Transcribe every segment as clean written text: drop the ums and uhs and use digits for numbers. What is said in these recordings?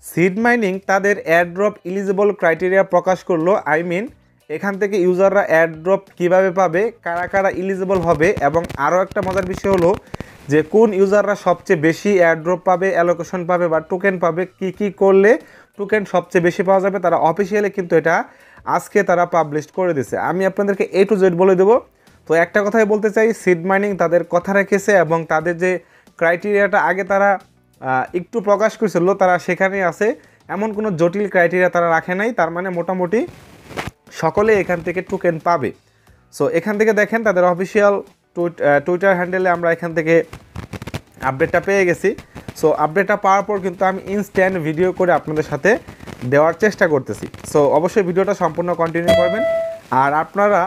Seed mining তাদের airdrop eligible criteria প্রকাশ করলো। আই মিন এখান থেকে ইউজাররা এয়ারড্রপ কিভাবে পাবে, কারা কারা এলিজিবল হবে, এবং আরও একটা মজার বিষয় হলো যে কোন ইউজাররা সবচেয়ে বেশি এয়ারড্রপ পাবে, অ্যালোকেশন পাবে বা টোকেন পাবে, কি কি করলে টোকেন সবচেয়ে বেশি পাওয়া যাবে। তারা অফিসিয়ালি কিন্তু এটা আজকে তারা পাবলিশ করে দিছে। আমি আপনাদেরকে A to Z বলে দেবো। তো একটা কথাই বলতে চাই, সিড মাইনিং তাদের কথা রেখেছে এবং তাদের যে ক্রাইটেরিয়াটা আগে তারা একটু প্রকাশ করেছিল তারা সেখানেই আছে, এমন কোনো জটিল ক্রাইটেরিয়া তারা রাখে নাই। তার মানে মোটামুটি সকলে এখান থেকে টোকেন পাবে। সো এখান থেকে দেখেন তাদের অফিসিয়াল টুইটার হ্যান্ডেলে আমরা এখান থেকে আপডেটটা পেয়ে গেছি। সো আপডেটটা পাওয়ার পর কিন্তু আমি ইনস্ট্যান্ট ভিডিও করে আপনাদের সাথে দেওয়ার চেষ্টা করতেছি। সো অবশ্যই ভিডিওটা সম্পূর্ণ কন্টিনিউ করবেন। আর আপনারা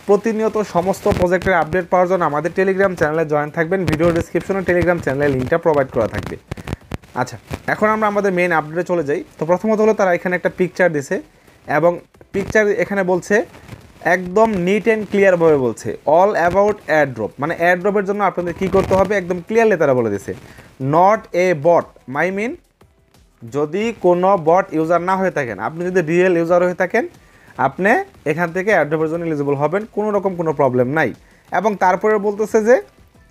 প্রতিনিয়ত সমস্ত প্রজেক্টের আপডেট পাওয়ার জন্য আমাদের টেলিগ্রাম চ্যানেলে জয়েন থাকবেন। ভিডিও ডিসক্রিপশনে টেলিগ্রাম চ্যানেলের লিঙ্কটা প্রোভাইড করা থাকবে। আচ্ছা, এখন আমরা আমাদের মেইন আপডেটে চলে যাই। তো প্রথমত হলো তারা এখানে একটা পিকচার দিছে এবং পিকচার এখানে বলছে একদম নিট অ্যান্ড ক্লিয়ারভাবে বলছে অল অ্যাবাউট এয়ারড্রপ, মানে এয়ারড্রপের জন্য আপনাদের কী করতে হবে একদম ক্লিয়ারলি তারা বলে দিছে। নট এ বট, মাই মিন যদি কোনো বট ইউজার না হয়ে থাকেন, আপনি যদি রিয়েল ইউজার হয়ে থাকেন, আপনি এখান থেকে এয়ারড্রপের জন্য এলিজিবল হবেন, কোনো রকম কোনো প্রবলেম নাই। এবং তারপরে বলতেছে যে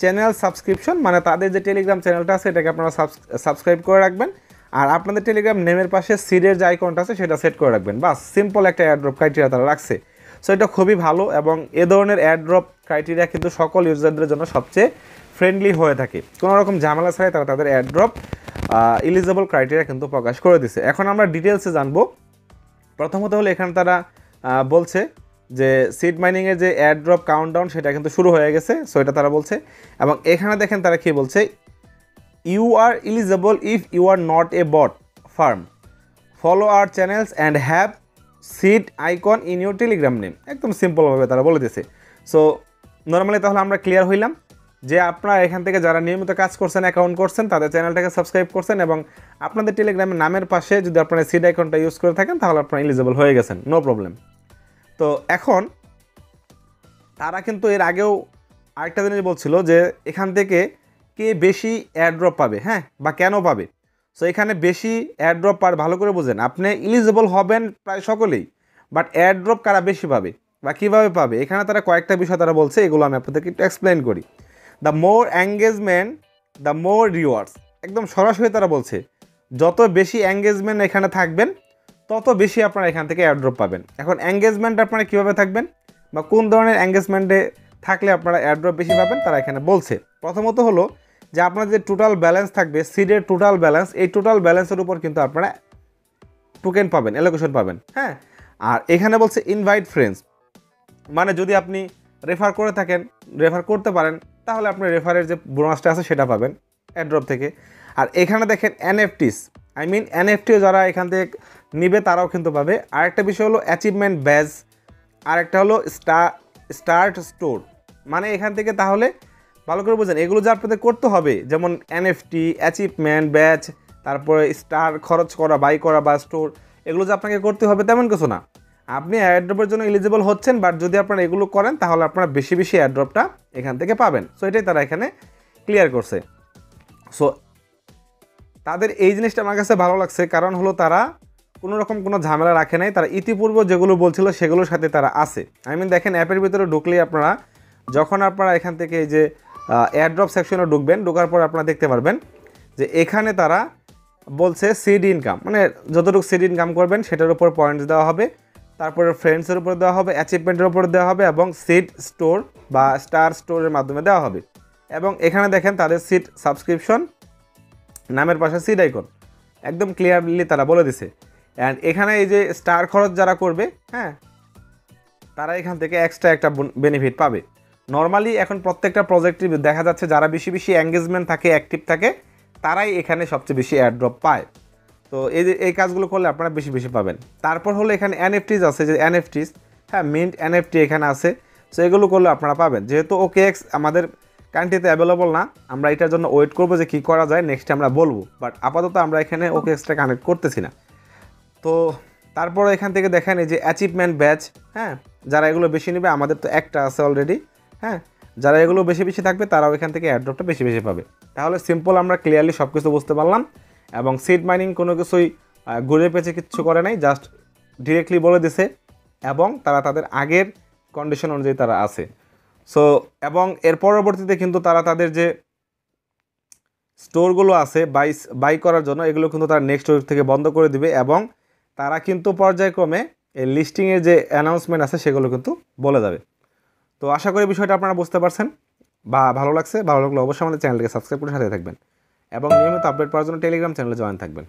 চ্যানেল সাবস্ক্রিপশন, মানে তাদের যে টেলিগ্রাম চ্যানেলটা আছে এটাকে আপনারা সাবস্ক্রাইব করে রাখবেন, আর আপনাদের টেলিগ্রাম নেমের পাশে সিডের যে আইকনটা আছে সেটা সেট করে রাখবেন। বাস, সিম্পল একটা এয়ারড্রপ ক্রাইটেরিয়া তারা রাখছে। সো এটা খুবই ভালো এবং এ ধরনের এয়ারড্রপ ক্রাইটেরিয়া কিন্তু সকল ইউজারদের জন্য সবচেয়ে ফ্রেন্ডলি হয়ে থাকে। কোনো রকম ঝামেলা ছাড়াই তারা তাদের এয়ারড্রপ এলিজিবল ক্রাইটেরিয়া কিন্তু প্রকাশ করে দিছে। এখন আমরা ডিটেলসে জানবো। প্রথমত হলো এখানে তারা বলছে যে সিড মাইনিংয়ের যে এয়ারড্রপ কাউন্টডাউন সেটা কিন্তু শুরু হয়ে গেছে। সো এটা তারা বলছে এবং এখানে দেখেন তারা কী বলছে, you are eligible if you are not a bot farm, follow our channels and have Seed icon in your Telegram name. একদম সিম্পলভাবে তারা বলে দিয়েছে। সো নর্মালি তাহলে আমরা ক্লিয়ার হইলাম যে আপনারা এখান থেকে যারা নিয়মিত কাজ করছেন, অ্যাকাউন্ট করছেন, তাদের চ্যানেলটাকে সাবস্ক্রাইব করছেন এবং আপনাদের টেলিগ্রামের নামের পাশে যদি আপনারা সিড আইকনটা ইউজ করে থাকেন তাহলে আপনারা এলিজিবল হয়ে গেছেন, নো প্রবলেম। তো এখন তারা কিন্তু এর আগেও আরেকটা জিনিস বলছিল যে এখান থেকে কে বেশি এয়ারড্রপ পাবে, হ্যাঁ, বা কেন পাবে। সো এখানে বেশি এয়ারড্রপ পার ভালো করে বোঝেন, আপনি এলিজিবল হবেন প্রায় সকলেই, বাট এয়ারড্রপ কারা বেশি পাবে বা কীভাবে পাবে, এখানে তারা কয়েকটা বিষয় তারা বলছে, এগুলো আমি আপনাদেরকে একটু এক্সপ্লেন করি। The more engagement the more rewards, একদম সরাসরি তারা বলছে যত বেশি এঙ্গেজমেন্ট এখানে থাকবেন তত বেশি আপনারা এখান থেকে এয়ারড্রপ পাবেন। এখন এঙ্গেজমেন্ট আপনারা কীভাবে থাকবেন বা কোন ধরনের এঙ্গেজমেন্টে থাকলে আপনারা এয়ারড্রপ বেশি পাবেন তারা এখানে বলছে। প্রথমত হলো যে আপনার যে টোটাল ব্যালেন্স থাকবে, সিডের টোটাল ব্যালেন্স, এই টোটাল ব্যালেন্সের উপর কিন্তু আপনারা টোকেন পাবেন, অ্যালোকেশন পাবেন, হ্যাঁ। আর এখানে বলছে ইনভাইট ফ্রেন্ডস, মানে যদি আপনি রেফার করে থাকেন, রেফার করতে পারেন, তাহলে আপনি রেফারের যে বোনাসটা আছে সেটা পাবেন এয়ারড্রপ থেকে। আর এখানে দেখেন এনএফটিস, আই মিন এনএফটিও যারা এখান থেকে নিবে তারাও কিন্তু পাবে। আরেকটা বিষয় হলো অ্যাচিভমেন্ট ব্যাজ, আরেকটা হলো স্টার্ট স্টোর, মানে এখান থেকে তাহলে ভালো করে বোঝেন এগুলো যা আপনাদের করতে হবে, যেমন এনএফটি, অ্যাচিভমেন্ট ব্যাচ, তারপরে স্টার খরচ করা, বাই করা বা স্টোর, এগুলো যে আপনাকে করতে হবে তেমন কিছু না। আপনি এয়ারড্রপের জন্য এলিজিবল হচ্ছেন, বাট যদি আপনারা এগুলো করেন তাহলে আপনারা বেশি বেশি এয়ারড্রপটা এখান থেকে পাবেন। সো এটাই তারা এখানে ক্লিয়ার করছে। সো তাদের এই জিনিসটা আমার কাছে ভালো লাগছে, কারণ হলো তারা কোনো রকম কোনো ঝামেলা রাখে নাই, তারা ইতিপূর্বে যেগুলো বলছিল সেগুলোর সাথে তারা আছে। আই মিন দেখেন অ্যাপের ভিতরে ঢুকলেই আপনারা যখন আপনারা এখান থেকে এই যে এয়ারড্রপ সেকশনে ঢুকবেন, ঢোকার পর আপনারা দেখতে পারবেন যে এখানে তারা বলছে সিড ইনকাম, মানে যতটুকু সিড ইনকাম করবেন সেটার উপর পয়েন্টস দেওয়া হবে, তারপরে ফ্রেন্ডসের উপর দেওয়া হবে, অ্যাচিভমেন্টের উপর দেওয়া হবে এবং সিড স্টোর বা স্টার স্টোরের মাধ্যমে দেওয়া হবে। এবং এখানে দেখেন তাদের সিড সাবস্ক্রিপশন নামের পাশে সিড আইকন একদম ক্লিয়ারলি তারা বলে দিছে। অ্যান্ড এখানে এই যে স্টার খরচ যারা করবে, হ্যাঁ, তারা এখান থেকে এক্সট্রা একটা বেনিফিট পাবে। নর্মালি এখন প্রত্যেকটা প্রজেক্টে দেখা যাচ্ছে যারা বেশি বেশি এঙ্গেজমেন্ট থাকে, অ্যাক্টিভ থাকে, তারাই এখানে সবচেয়ে বেশি এয়ারড্রপ পায়। তো এই কাজগুলো করলে আপনারা বেশি বেশি পাবেন। তারপর হলো এখানে এনএফটিস আছে, যে এনএফটিস, হ্যাঁ, মিন্ট এনএফটি এখানে আছে। সো এগুলো করলে আপনারা পাবেন। যেহেতু ওকেএক্স আমাদের কান্ট্রিতে অ্যাভেলেবল না, আমরা এটার জন্য ওয়েট করবো যে কী করা যায়, নেক্সট আমরা বলবো, বাট আপাতত আমরা এখানে ওকেএক্সটা কানেক্ট করতেছি না। তো তারপরে এখান থেকে দেখেন এই যে অ্যাচিভমেন্ট ব্যাচ, হ্যাঁ, যারা এগুলো বেশি নেবে, আমাদের তো একটা আছে অলরেডি, হ্যাঁ, যারা এগুলো বেশি বেশি থাকবে তারাও এখান থেকে এয়ারড্রপটা বেশি বেশি পাবে। তাহলে সিম্পল আমরা ক্লিয়ারলি সব কিছু বুঝতে পারলাম। এবং সিড মাইনিং কোনো কিছুই ঘুরে পেঁচে কিচ্ছু করে নাই, জাস্ট ডিরেক্টলি বলে দিছে এবং তারা তাদের আগের কন্ডিশন অনুযায়ী তারা আছে। সো এবং এর পরবর্তীতে কিন্তু তারা তাদের যে স্টোরগুলো আছে বাই করার জন্য এগুলো কিন্তু তারা নেক্সট উইক থেকে বন্ধ করে দিবে এবং তারা কিন্তু পর্যায়ক্রমে এই লিস্টিংয়ের যে অ্যানাউন্সমেন্ট আছে সেগুলো কিন্তু বলে যাবে। তো আশা করি বিষয়টা আপনারা বুঝতে পারছেন বা ভালো লাগছে। ভালো লাগলে অবশ্যই আমাদের চ্যানেলটিকে সাবস্ক্রাইব করে সাথে থাকবেন এবং নিয়মিত আপডেট পাওয়ার জন্য টেলিগ্রাম চ্যানেলে জয়েন থাকবেন।